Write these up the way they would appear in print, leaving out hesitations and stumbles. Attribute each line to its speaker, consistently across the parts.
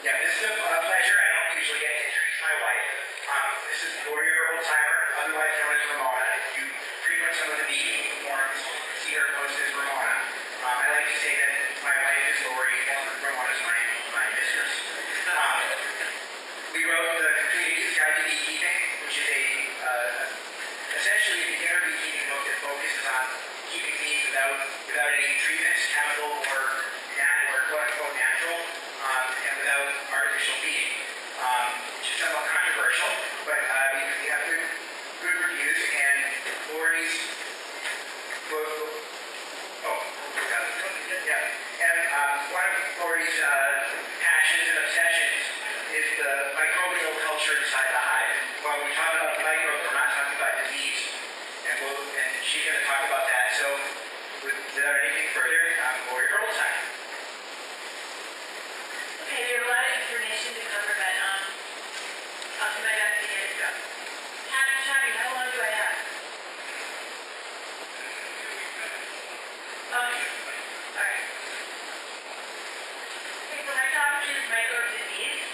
Speaker 1: Yeah, this is a pleasure. I don't usually get to introduce my wife. This is Laurie Herboldsheimer, otherwise known as Ramona. If you frequent some of the Beekeeping forums, see her posted as Ramona. I like to say that my wife is Laurie and Ramona is my mistress. We wrote the Complete Guide to Beekeeping, which is essentially a beginner beekeeping book that focuses on keeping bees without any treatments, chemical or quote-unquote natural, and without artificial feeding, which is somewhat controversial, but we have good reviews, and Laurie's book, one of Laurie's passions and obsessions is the microbial culture inside the hive. When we talk about the microbes, we're not talking about disease, and she's going to talk about that. So, without anything further, Laurie Herboldsheimer.
Speaker 2: Okay, we have a lot of information to cover, but I'll do my best to get it done. Shabby, how long do I have? Okay. Alright. Okay, so my topic is microbe disease.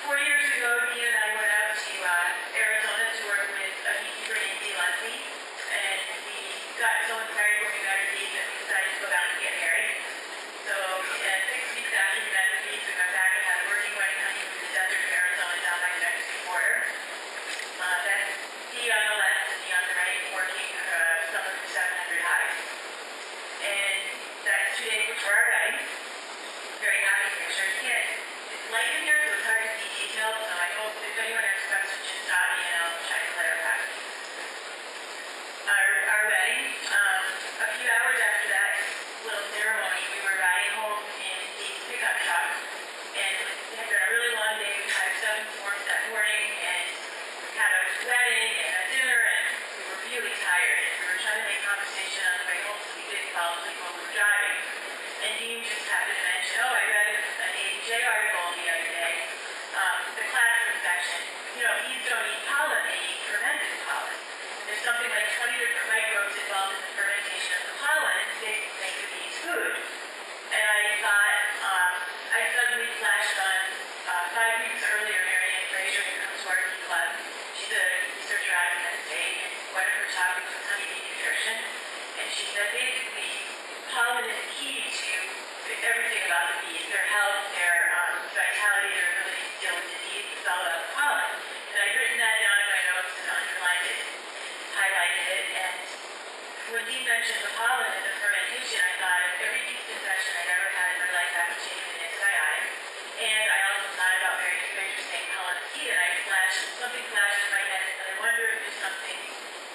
Speaker 2: 4 years ago, Dean and I went out to Arizona to work with a beekeeper named Dee Leslie, and we got so inspired when we got our bees that we decided to go down and get married. So, 6 weeks after we met the bees, we went back and had a working wedding honeymoon in the desert of Arizona down by the Mexican border. That's Dee on the left and Dee on the right, working some of the 700 hives. And that's 2 days before our wedding. Very happy picture. It's light in here, so it's hard to see details, so I hope if anyone has questions, just stop me and I'll try to clarify. Our wedding, a few hours after that little ceremony, we were riding home in Dee's pickup truck, and it had been a really long day. We had 7 forms that morning, and had a wedding and a dinner, and we were really tired, and we were trying to make conversation on the way home so we didn't fall asleep while we were driving. And Dean just happened to mention, I read an AJ article the other day, the class infection. Bees don't eat pollen, they eat fermented pollen. There's something like 20 different microbes involved in the fermentation of the pollen, and they make the bees food. And I thought, I suddenly flashed on 5 weeks earlier, Marianne Fraser, who comes to our bee club. She's a researcher out of Penn State, and one of her topics was honeybee nutrition. And she said basically, pollen is key to everything about the bees, their health, their vitality, their ability to deal with disease. It's all about the pollen. And I'd written that down in my notes and underlined it, highlighted it, and when Dean mentioned the pollen and the fermentation, I thought of every yeast infection I'd ever had in my life after taking an antibiotic. And I also thought about Mary Fraser saying pollen is key, and something flashed in my head, and I wonder if there's something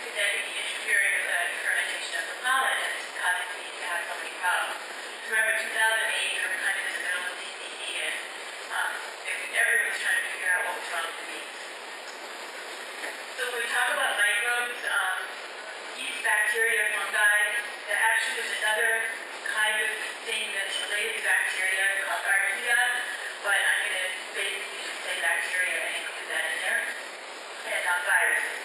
Speaker 2: that could be interfering with the fermentation of the pollen and causing bees to have so many problems. Remember 2008, we were kind of in the middle of TCE, and everyone was trying to figure out what was wrong with the bees. So when we talk about microbes, yeast, bacteria, fungi, actually there's another kind of thing that's related to bacteria called archaea, but I'm going to basically just say bacteria and include that in there, and viruses.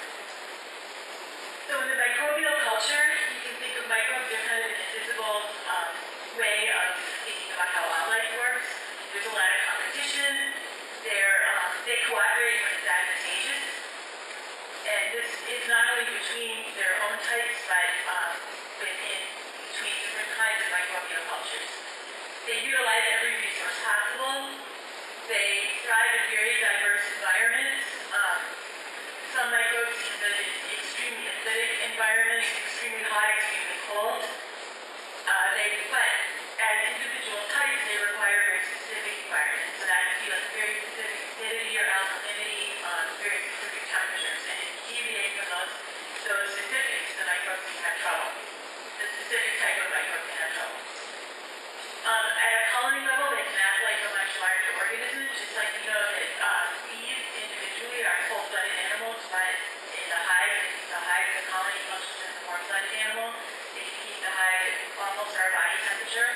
Speaker 2: So in the microbial culture, you can think of microbes as kind of an invisible way of thinking about how all life works. There's a lot of competition. They cooperate when it's advantageous. And this is not only between their own types, but between different kinds of microbial cultures. They utilize every resource possible. They thrive in very diverse environments. Some microbes live in extremely acidic environments, extremely hot, extremely cold. But as individual types, they require very specific environments. So that could be like very specific acidity or alkalinity, very specific temperatures. And if you deviate from those specifics, the microbes can have trouble. The specific type of microbe can have trouble. At a colony level, they can act like a much larger organism, just like you know that bees individually are cold-blooded animals, but in the hive, the colony functions as a warm-blooded animal. They can keep the hive at almost our body temperature.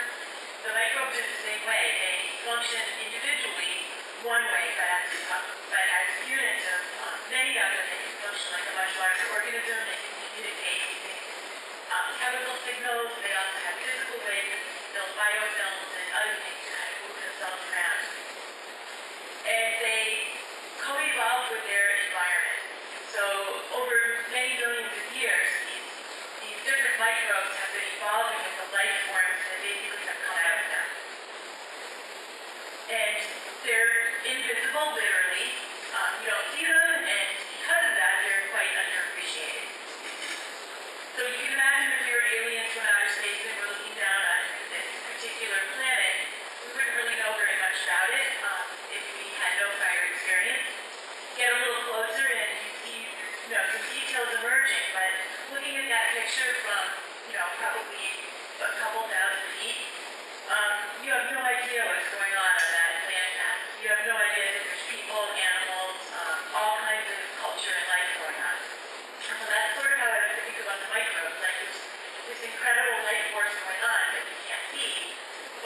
Speaker 2: The microbes are the same way. They function individually one way, but as units of many of them, they can function like a much larger organism. They can communicate using chemical signals. They also have physical ways to build biofilms and other things to kind of move themselves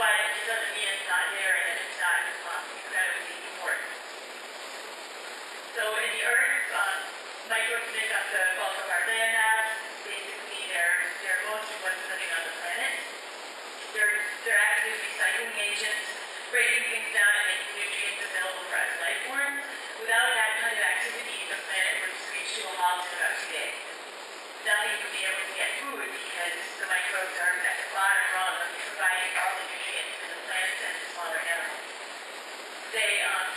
Speaker 2: but it doesn't mean it's not there and it's not incredibly important. So in the earth, microbes make up the bulk of our land mass. Basically, they're most of what's living on the planet. They're active recycling agents, breaking things down and making nutrients available for us life forms. Without that kind of activity, the planet would screech to a halt in about 2 days. Nothing would be able to get food because the microbes are at the bottom rung of providing all the nutrients to the plants and the smaller animals. They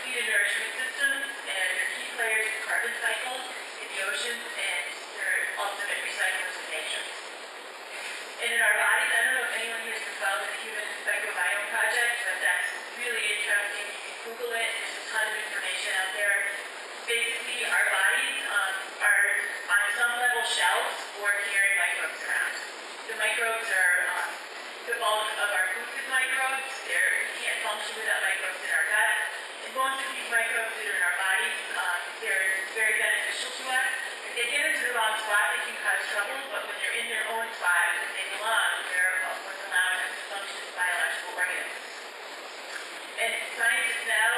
Speaker 2: feed a nourishment system, and they're key players in the carbon cycle, in the oceans, and they're ultimate recyclers of nature. And in our bodies, I don't know if anyone here has followed the Human Microbiome Project, but that's really interesting. You can Google it. There's a ton of information out there. Basically, our bodies are on some level shelves for carrying microbes around. The microbes are the bulk of our food is microbes. We can't function without microbes in our gut. And most of these microbes that are in our bodies, they're very beneficial to us. If they get into the wrong spot, they can cause trouble, but when they're in their own spot, when they belong, they're what's allowing us to function as biological organisms. And scientists now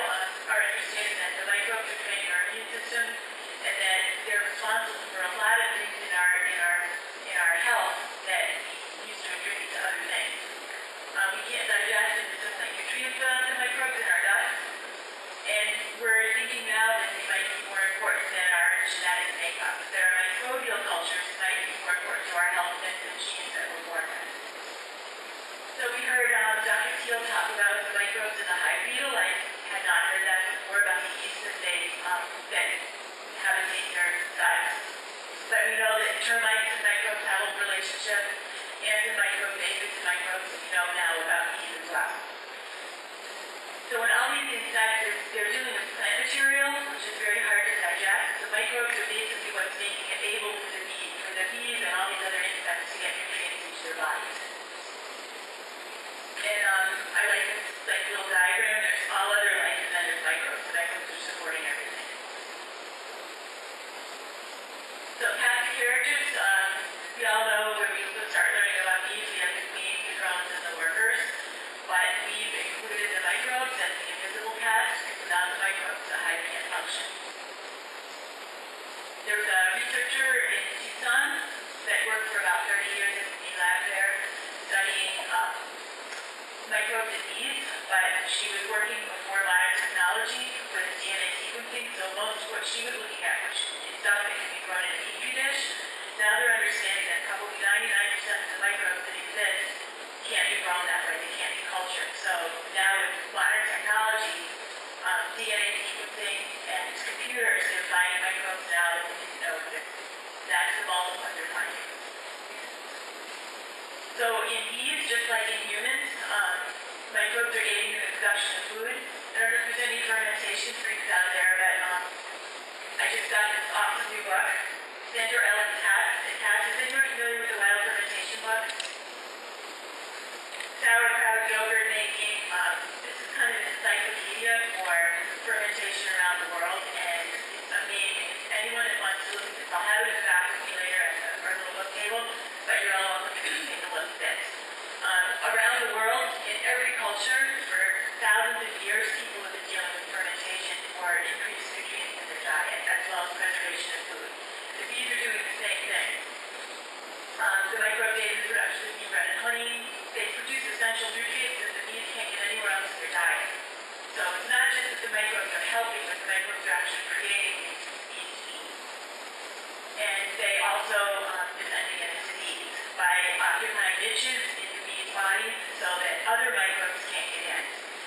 Speaker 2: are understanding that the microbes are training our immune system, and that they're responsible for a lot of things in our health that we used to attribute to other things. We can't digest and assimilate nutrients without the microbes in our gut, and we're thinking now that they might be more important than our genetic makeup. That our microbial cultures might be more important to our health than the genes that we're born with. So we heard Dr. Teal talk about the microbes in the hive beetle. I had not heard that before about the yeast that that habitate their guts. But we know that termites and microbes have a relationship, and the microbes, aphids and microbes, we know now about these as well. So in all these insects, they're dealing with plant material, which is very hard to digest. The microbes are basically what's making it able for the bees and all these other insects to get nutrients into their bodies. And I like this little diagram. There's all other life, and then there's microbes. The microbes are supporting everything. So cast of characters, we all know when we start learning about bees, we have the queen, the drones, and the workers. But we've included the microbes as the invisible cast, because without the microbes, the hive can't function. There was a researcher in Tucson that worked for about 30 years in the bee lab there, studying microbes and bees, but she was working before modern technology with DNA sequencing, so most of what she was looking at, which is stuff that can be grown in a petri dish, now they're understanding that probably 99% of the microbes that exist can't be grown that way, they can't be cultured. So now with modern technology, DNA sequencing and computers, they're finding microbes now that we didn't know existed. That's the bulk of what they're finding. So in bees, just like in humans, microbes are aiding in the production of food. I don't know if there's any fermentation freaks out there, but I just got this awesome new book, Sandra Ellen's Hats. Is anyone familiar with the wild fermentation book? Sauerkraut, yogurt making. This is kind of an encyclopedia for fermentation around the world, and it's amazing. Anyone that wants to look at this, I'll have it in the back with me later at our little book table, but you're all welcome to take a look at this. Around the world, in every culture, for thousands of years, people have been dealing with fermentation for increased nutrients in their diet, as well as preservation of food. The bees are doing the same thing. The microbes aid in the production of bee bread and honey. They produce essential nutrients that the bees can't get anywhere else in their diet. So it's not just that the microbes are helping, but the microbes are actually creating things for the bees to eat. And they also defend against disease by occupying niches in the bees' bodies so that other microbes can't get in.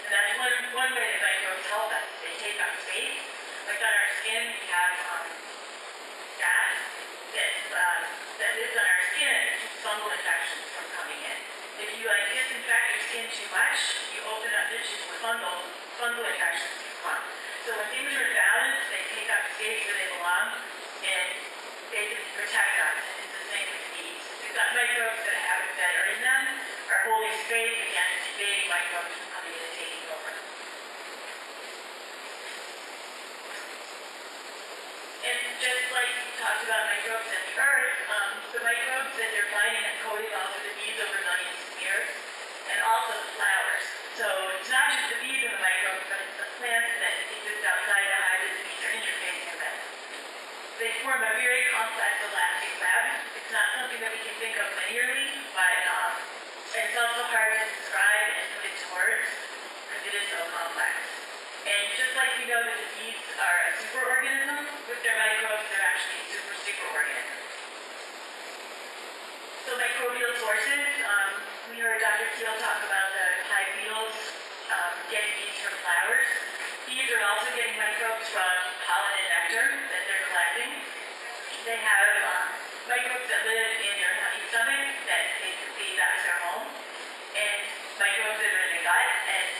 Speaker 2: And that's one way that microbes help us. They take up space. Like on our skin, we have gas that lives on our skin and keeps fungal infections from coming in. If you disinfect your skin too much, you open up niches where fungal infections can come. So when things are in balance, they take up space where they belong, and they can protect us. It's the same with bees. We've got microbes that are in them, are holding space against invading microbes from coming in and taking over. And just like we talked about microbes in the earth, the microbes that they're finding have co-evolved with the bees over millions of years, and also the flowers.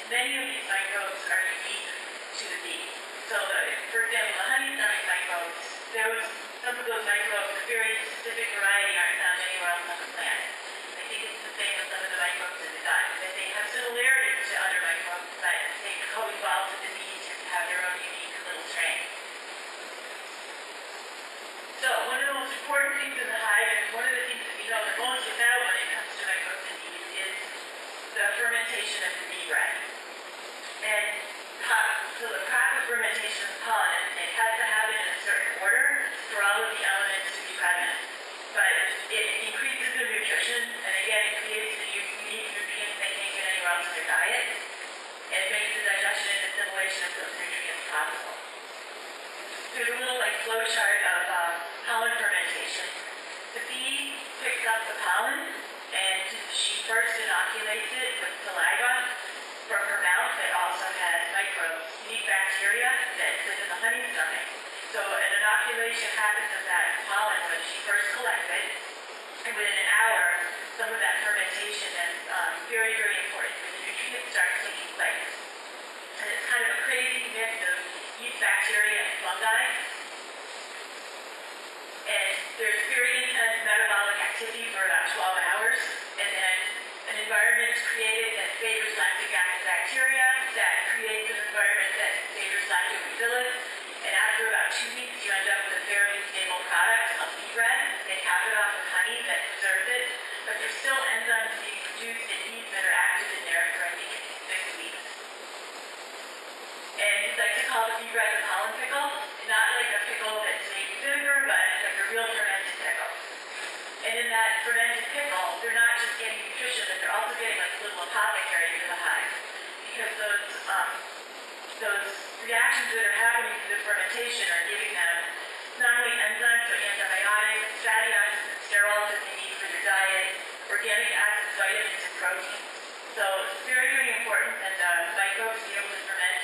Speaker 2: many of these microbes are unique to the bee. So, for example, the honey stomach microbes, some of those microbes, a very specific variety, aren't found anywhere else on the planet. I think it's the same with some of the microbes in the gut, that they have similarities to other microbes, but they co-evolved with the bees to have their own unique little strain. So, one of the most important things in the hive, and one of the things that we know the most about when it comes to microbes and bees, is the fermentation of the bee bread. And so the proper fermentation of pollen, it has to happen in a certain order for all of the elements to be present. But it increases their nutrition, and again, it creates the unique nutrients they can't get anywhere else in their diet, and it makes the digestion and assimilation of those nutrients possible. There's a little flow chart of pollen fermentation. The bee picks up the pollen, and she first inoculates it with saliva from her mouth that also has microbes, unique bacteria that live in the honey stomach. So an inoculation happens of that pollen when she first collects it, and within an hour, some of that fermentation is very, very important because the nutrients start taking place. And it's kind of a crazy mix of yeast bacteria and fungi. And there's very intense metabolic activity for about 12 hours, and then an environment is created that favors lactic acid bacteria, that creates an environment that favors lactobacillus, and after about 2 weeks you end up with a fairly stable product of bee bread. They cap it off with honey that preserves it, but there's still enzymes being produced in bees that are active in there for I think it's 6 weeks. And we like to call the bee bread the pollen pickle, not like a pickle that's made with vinegar, but like a real fermented pickle. And in that fermented pickle, they're not just getting nutrition, but they're also getting like a little apothecary for the hive. Because those reactions that are happening through the fermentation are giving them not only enzymes, but antibiotics, fatty acids, and sterols that they need for their diet, organic acids, vitamins, and proteins. So it's very, very important that the microbes be able to ferment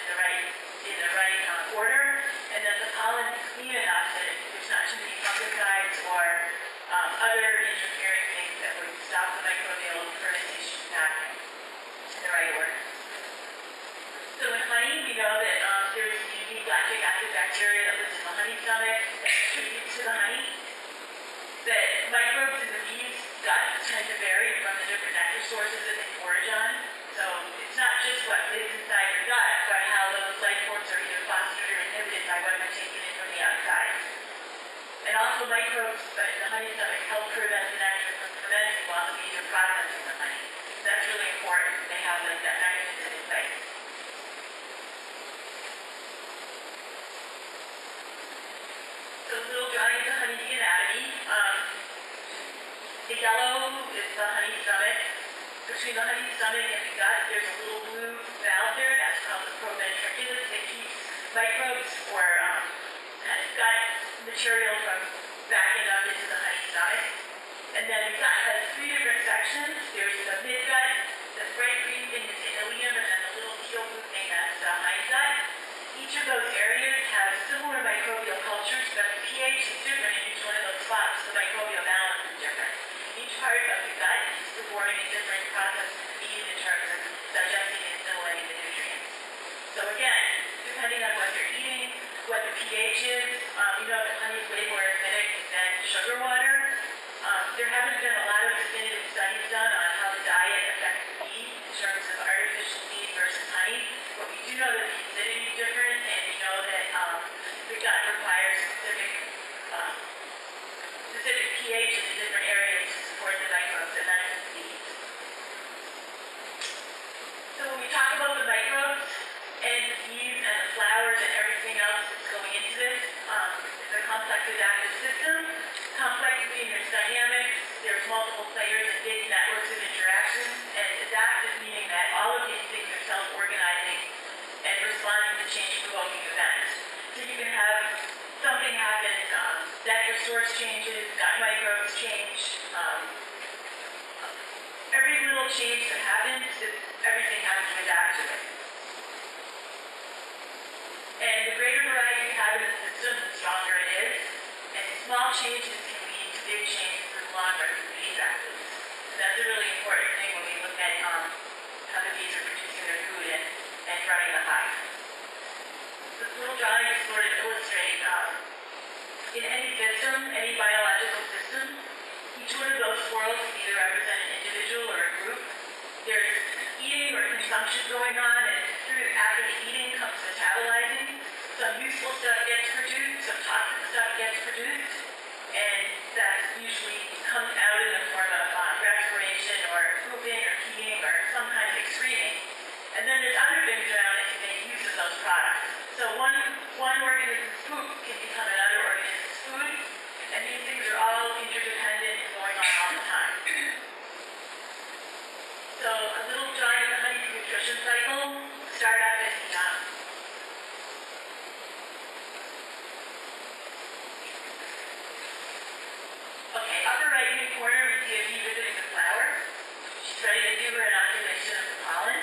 Speaker 2: in the right order, and that the pollen is clean enough that there's not too many fungicides or other interfering things that would stop the microbial fermentation from happening in the right order. So in honey, we know that there's unique lactic acid bacteria that lives in the honey stomach that contributes to the honey. That microbes in the bees' gut tend to vary from the different nectar sources that they forage on. So it's not just what lives inside your gut, but how those life forms are either fostered or inhibited by what they're taking in from the outside. And also microbes in the honey stomach help prevent the nectar from fermenting while the bees are processing the honey. So that's really important. They have that mechanism in place. So a little drawing of the honeybee anatomy. The yellow is the honey stomach. Between the honey stomach and the gut, there's a little blue valve there. That's called the proventriculus that keeps microbes or kind of gut material from backing up into the honey stomach. And then the gut has 3 different sections. There's the midgut, the bright green thing is the ileum, and then the little teal blue thing that's the hindgut. Each of those areas have similar microbial cultures, but the pH is different in each one of those spots. The microbial balance is different. Each part of the gut is performing a different process for the bees in terms of digesting and assimilating the nutrients. So again, depending on what you're eating, what the pH is, we know that honey is way more acidic than sugar water. There haven't been a lot of definitive studies done on how the diet affects the bee in terms of artificial feed versus honey, but we do know that the acidity is different, and we know that functions going on, and after the eating comes metabolizing. Some useful stuff gets produced, some toxic stuff gets produced, and that usually comes out in the form of respiration or pooping or peeing or some kind of excreting. And then there's other things around it to make use of those products. So one organism's poop can become another organism's food, and these things are all interdependent and going on all the time. So a little drawing of the honeybee nutrition cycle. Start up at the okay, upper right hand corner we see a bee visiting the flower. She's ready to do her inoculation of the pollen.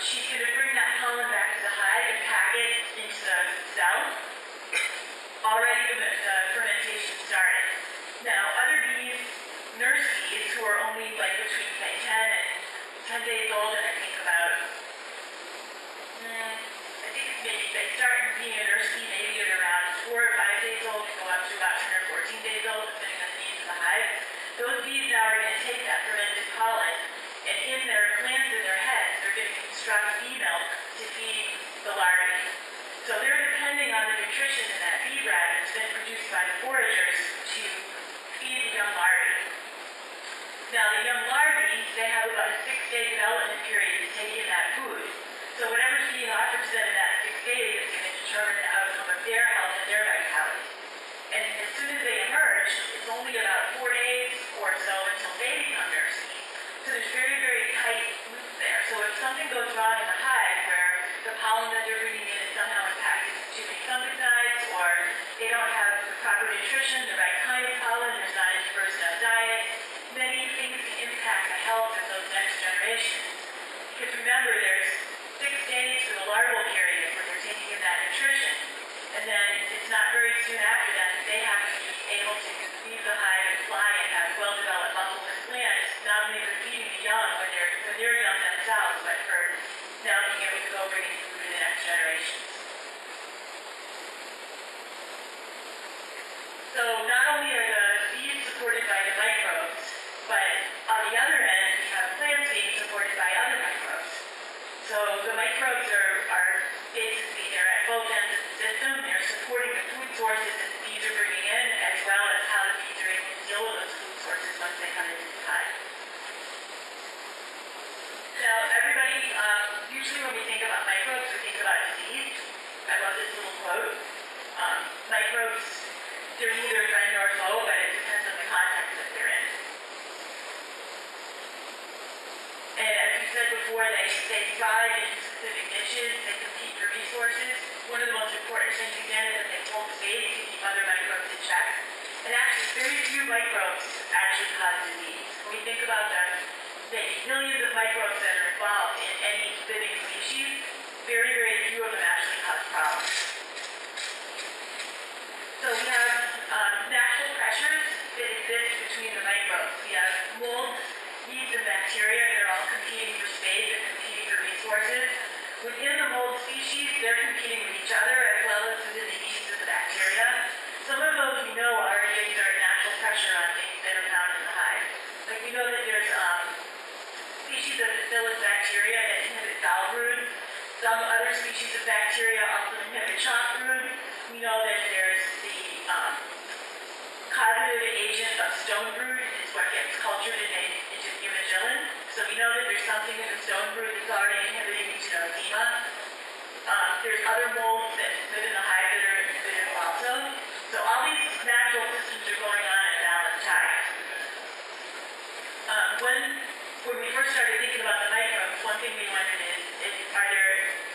Speaker 2: She's going to bring that pollen back to the hive and pack it into the cell. Already the fermentation started. Now other bees, nurse bees, who are only like between say 10 and 10 days old, and I think about, maybe they start being a nurse bee maybe at around 4 or 5 days old, go up to about 10 or 14 days old, depending on the needs of the hive. Those bees now are going to take that fermented pollen, and in their glands in their heads, they're going to construct bee milk to feed the larvae. So they're depending on the nutrition in that bee bread that's been produced by the foragers to feed the young larvae. Now the young larvae, they have about a 6-day development period to take in that food. So whatever's being offered to them in that 6 days is going to determine the outcome of their health and their vitality. And as soon as they emerge, it's only about 4 days or so until they become nurse bees. So there's very, very tight loops there. So if something goes wrong in the hive where the pollen that they're bringing in is somehow impacted with too many fungicides, or they don't have the proper nutrition, the right kind of pollen, there's not a diverse enough diet, many things can impact the health of those next generations. Because remember, there's 6 days for the larval period where they're taking in that nutrition, and then it's not very soon after that that they have to be able to leave the hive and fly and have well-developed muscles and glands, not only for feeding the young when they're young themselves, but for now being able to go bringing food to the next generations. So not only are the bees supported by the microbes, but on the other end we have plants being supported by other microbes. So the microbes are basically, they're at both ends of the system. They're supporting the food sources that the bees are bringing in, as well as how the bees are able to deal with those food sources once they come into the hive. Now everybody, usually when we think about microbes, we think about disease. I love this little quote. Microbes, they're neither friend nor foe, but it depends on the context that they're in. And as we said before, they thrive in specific niches, they compete for resources. One of the most important things, again, is that they hold space to keep other microbes in check. And actually, very few microbes actually cause disease. When we think about the millions of microbes that are involved in any living species, very, very few of them actually cause problems. So we have natural pressures that exist between the microbes. We have molds, yeast, and bacteria that are all competing for space and competing for resources. Within the mold species, they're competing with each other as well as within the yeast and the bacteria. Some of those we know already exert natural pressure on things that are found in the hive. Like we know that there's species of bacillus bacteria that inhibit bowel brood. Some other species of bacteria also inhibit shock brood. We know that there's the causative agent of stone brood is what gets cultured into fumagillin. So we know that there's something in the stone brood that's already inhibiting echinocema. There's other molds that live in the hive that are inhibited also. So all these natural systems are going on in a balanced hive. When we first started thinking about the microbes, one thing we wondered is are there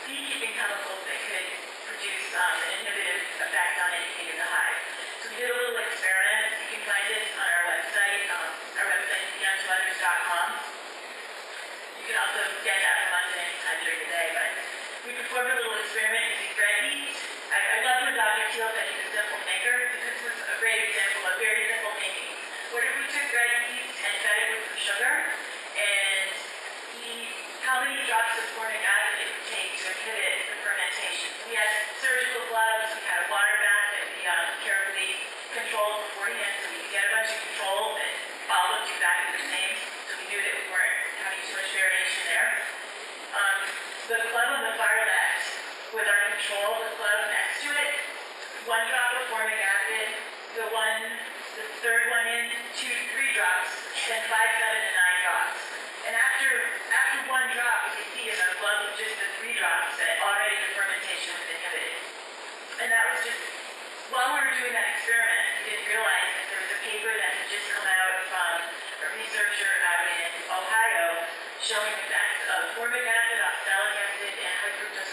Speaker 2: beekeeping chemicals that could produce an inhibitive effect on anything in the hive? So we did a little experiment. You can find it on our website. Our website is beyondtoothers.com. You can also get that from us at any time during the day. But we performed a little experiment using bread yeast. I love when Dr. Teal said he's a simple thinker, because this was a great example of very simple thinking. What if we took bread yeast and fed it with some sugar, and how many drops of formic acid it would take to inhibit the fermentation? We had surgical gloves, we had a water bath that we carefully controlled beforehand, so we could get a bunch of controls that all looked exactly the same, so we knew that we weren't having too much variation there.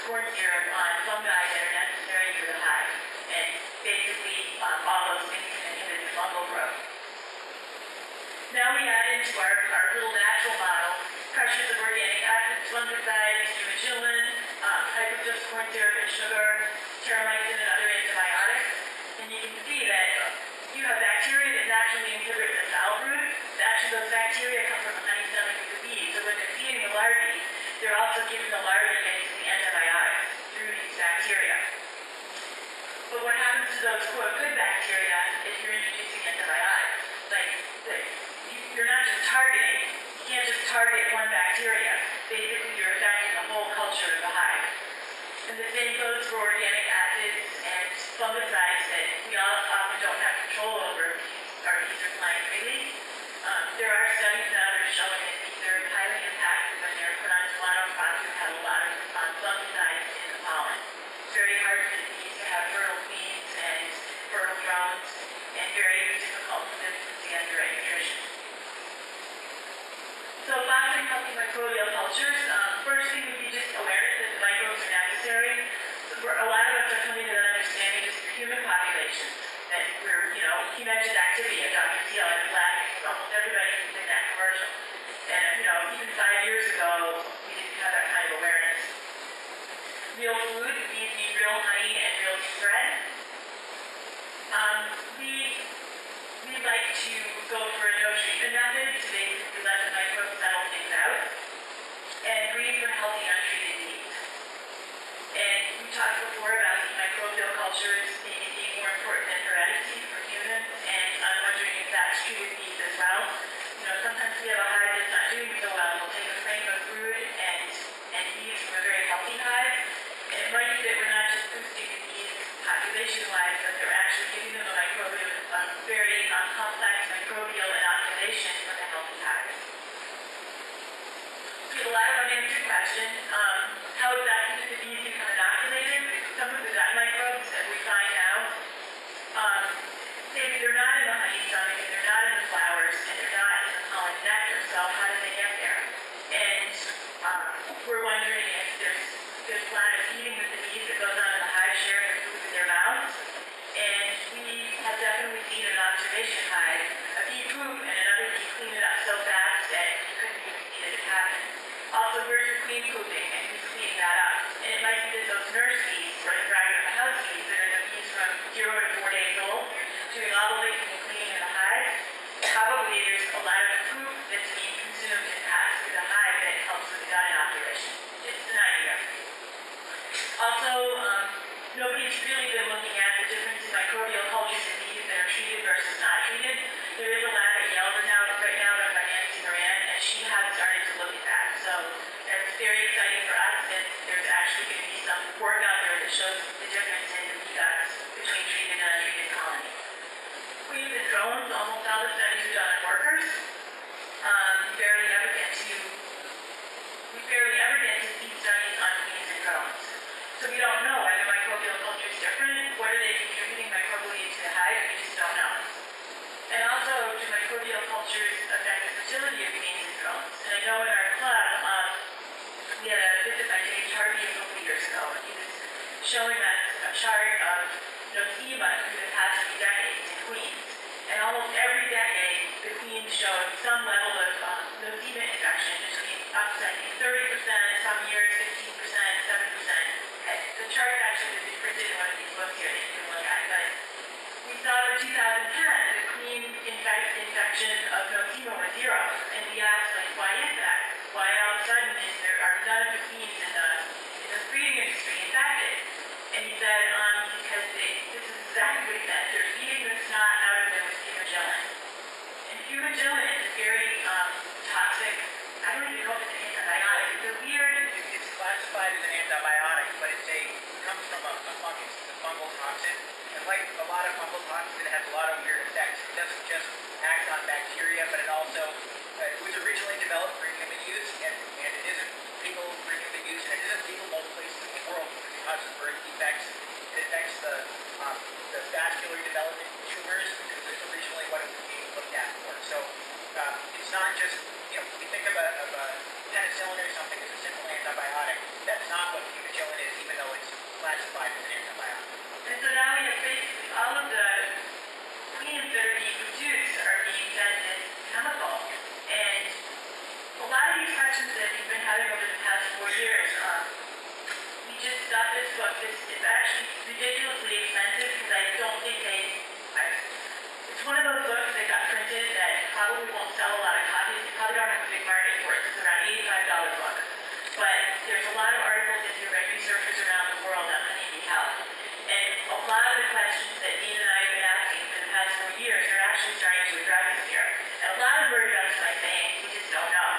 Speaker 2: corn syrup on fungi that are necessary for the hive. And basically, all those things can inhibit the fungal growth. Now we add into our little natural model pressures of organic acids, fungicides, fumigillin, high-fructose corn syrup and sugar, terramycin, and other antibiotics. And you can see that you have bacteria that naturally inhibit the foul brood. Actually, those bacteria come from the honey stomach of the bees. So when they're feeding the larvae, they're also giving the larvae basically antibiotics through these bacteria. But what happens to those quote good bacteria if you're introducing antibiotics? You're not just targeting. You can't just target one bacteria. Basically, you're affecting the whole culture of the hive. And the same goes for organic acids and fungicides that we often don't have control over. Our bees are flying freely. There are studies now that are showing that bees are highly impacted when they're put on guano crops that have a lot of fungicides in the pollen. It's very hard for the bees to have fertile queens and fertile drones, and very difficult for them to get the right nutrition. So fostering healthy microbial cultures, first thing would be just awareness that the microbes are necessary. A lot of us are coming to that understanding just for human populations, that we're, he mentioned activity at Dr. Teal, I'm laughing because almost everybody who's in that commercial. And, even 5 years ago, we didn't have that kind of awareness. Real food, bees need real honey and real thread. We like to go for a no-treatment method to basically let the microbes settle things out and breed from healthy, untreated bees. And we talked before about the microbial cultures being more important than heredity for humans, and I'm wondering if that's true with bees as well. Sometimes we have a hive that's not doing so well. We'll take a frame of brood and bees from a very healthy hive, and it might be that we're not just boosting the bees population-wise, but they're actually giving them a very complex microbial inoculation from the healthy hive. We have a lot of unanswered questions. How exactly do the bees become inoculated? Some of the gut microbes that we find now, they're not in the honey stomach, and they're not in the flowers, and they're not in the pollen nectar, so how do they get there? And we're wondering if there's a lot of feeding with the bees that goes on in the hive, sharing the food with their mouths. And we have definitely seen an observation hive, a bee poop and another bee clean it up so fast that you couldn't even see that it happened. Also, where's your queen pooping and who's cleaning that up? And it might be that those nurse bees, or the fragment of house bees, that are the bees from 0 to 4 days old, doing all the licking and cleaning in the hive. Probably there's a lot of poop that's being consumed and passed through the hive that helps with the gut inoculation. Just an idea. Also, nobody's really been looking at the difference in microbial cultures in bees that are treated versus not treated. There is a lab at Yale right now run by Nancy Moran, and she has started to look at that. So that's very exciting for us that there's actually going to be some work out there that shows the difference in the bee guts between treated and untreated colonies. Queens and drones, almost all the studies are done on workers. We barely ever get to see studies on queens and drones. So we don't know, are the microbial cultures different? What are they contributing microbially to the hive? We just don't know. And also, do microbial cultures affect the fertility of queens and drones? And I know in our club, we had a visit by Dave Harvey a couple years ago, and he was showing us a chart of nosema through the past few decades in queens. And almost every decade, the queens showed some level of nosema infection between up to 30%, some years 15%, 7%. The chart actually was printed in one of these books here that you can look at, but we saw in 2010 the queen infection of nosema was 0, and we asked, why is that? Why all of a sudden are none of the queens in the breeding industry infected? And he said, because this is exactly what he said, they're feeding the snot out of them with fumigillin. And fumigillin is a very toxic, I don't even know if it's an antibiotic, it's a weird,
Speaker 1: It's classified as an antibiotic, but it comes from a fungus, it's a fungal toxin. And like a lot of fungal toxins, it has a lot of weird effects. It doesn't just act on bacteria, but it also it was originally developed for human use, and it isn't legal for human use, and it isn't legal in most places in the world because it causes birth defects. It affects the vascular development in tumors, because it's originally what it was being looked at for. So it's not just, we think of a penicillin or something as a simple antibiotic. That's not what fumigillin is.
Speaker 2: lot of articles if you read researchers around the world on honeybee health. And a lot of the questions that Dean and I have been asking for the past 4 years are actually starting to address this here. And a lot of them are addressed by saying, we just don't know.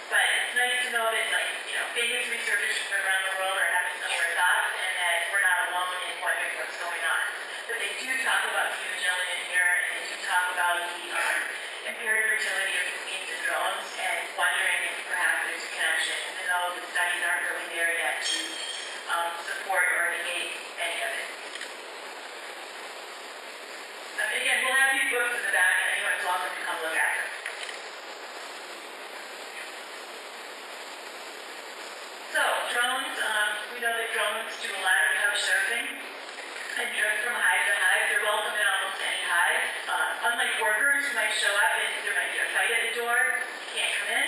Speaker 2: But it's nice to know that, like, famous researchers from around the world are having similar thoughts and that we're not alone in wondering what's going on. But they do talk about human element here, and they do talk about the impaired fertility of queens and drones, and wondering if perhaps there's a connection, even though the studies aren't really there yet to support or negate any of it. Again, we'll have these books in the back, and anyone's welcome to come look at them. So, drones, we know that drones do a lot of couch surfing and drift from hive to hive. They're welcome in almost any hive. Unlike workers who might show up and there might be a fight at the door, you can't come in,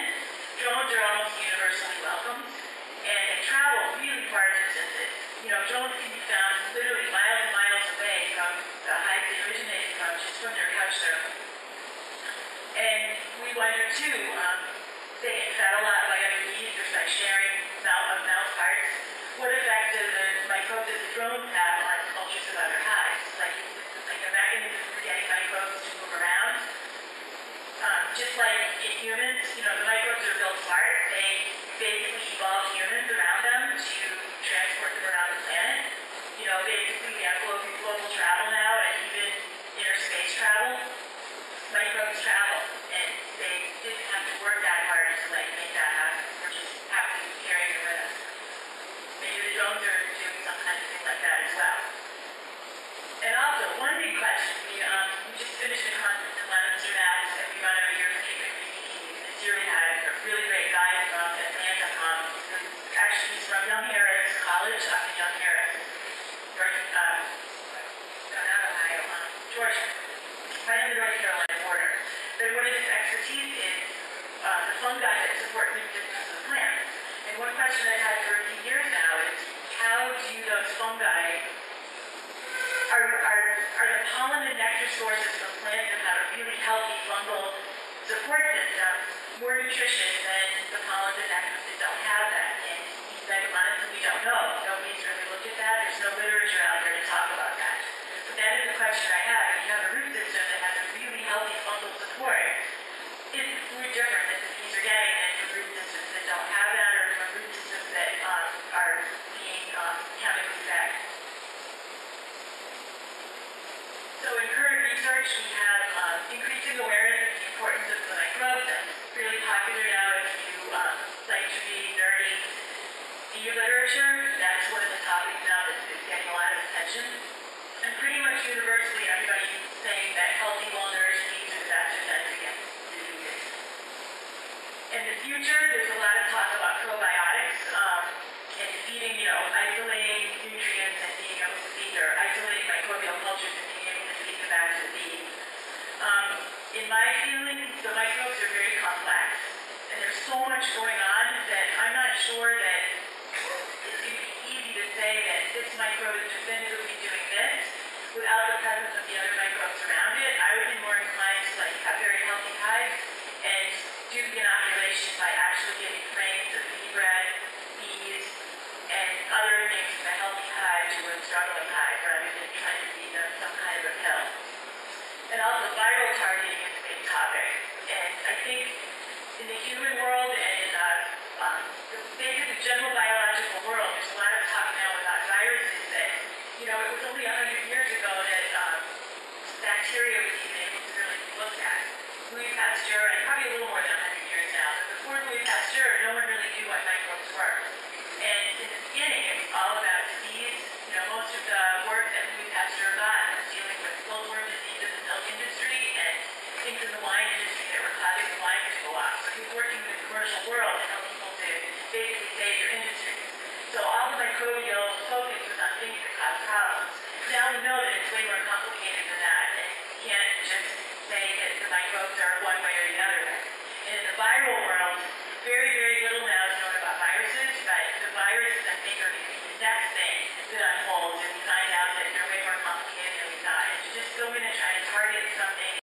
Speaker 2: drones are almost universally welcome. And they travel really far distances. Drones can be found literally miles and miles away from the hive they originated from, just from their couch surfing. And we wonder too, they get fed a lot by other bees, there's like sharing of mouse parts. What effect do the microbes that the drones have on cultures of other hives? Like a mechanism for getting microbes to move around. Just like in humans, the microbes are built smart. They basically evolve humans around them to transport them around the planet. Basically we have global travel now and even interspace travel. Microbes travel, and they didn't have to work that hard to make that happen. We're just happy to carry them with us. Maybe the drones are doing some kind of thing like that as well. And also, one big question, we just finished a conference in Leominster, Mass. That we run every year for Beekeeping. This year we had a really great guy from Atlanta come. Actually, he's from Young Harris College up in Young Harris, not Ohio, Georgia, right on the North Carolina border. But one of his expertise is the fungi that support root systems of plants. And one question I've had for a few years now is, how do those fungi, are the pollen and nectar sources from plants that have a really healthy fungal support system more nutritious than the pollen and nectar that don't have that? And he said, honestly, we don't know. Nobody's really looked at that. There's no literature out there to talk about that. But that is the question I have. If you have a root system that has a really healthy fungal support, is the food different that the bees are getting than from root systems that don't have that, or from root systems that are being chemically fed? So in current research, we have increasing awareness of the importance of the microbes. That's really popular now if you like to read nerdy bee literature. That's one of the topics now that is getting a lot of attention. And pretty much universally, everybody's saying that healthy, well-nourished bees are the best defense against diseases. In the future, there's a lot of talk